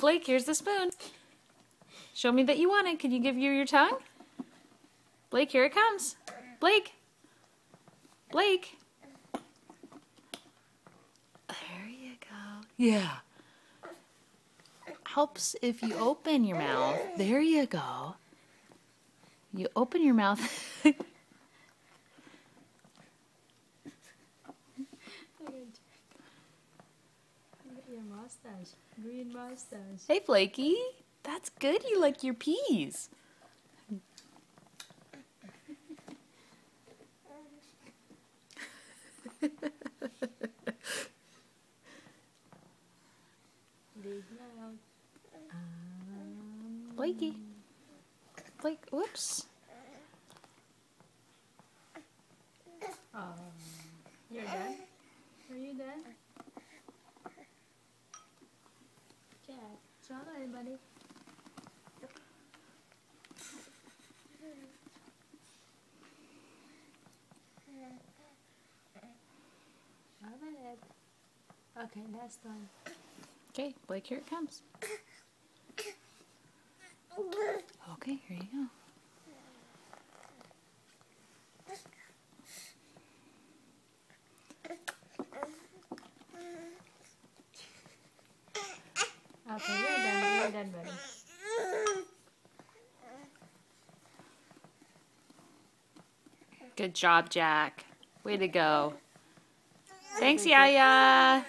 Blake, here's the spoon. Show me that you want it. Can you give your tongue? Blake, here it comes. Blake. Blake. There you go. Yeah. Helps if you open your mouth. There you go. You open your mouth. Your mustache, green mustache. Hey, Blakey. That's good. You like your peas. Big mouth. Blakey. Blake, whoops. You're done? Are you done? Jack, swallow it, buddy. Swallow it. Okay, that's done. Okay, Blake, here it comes. Okay, here you go. Okay, you're done, buddy. Good job, Jack. Way to go. Thanks, Yaya.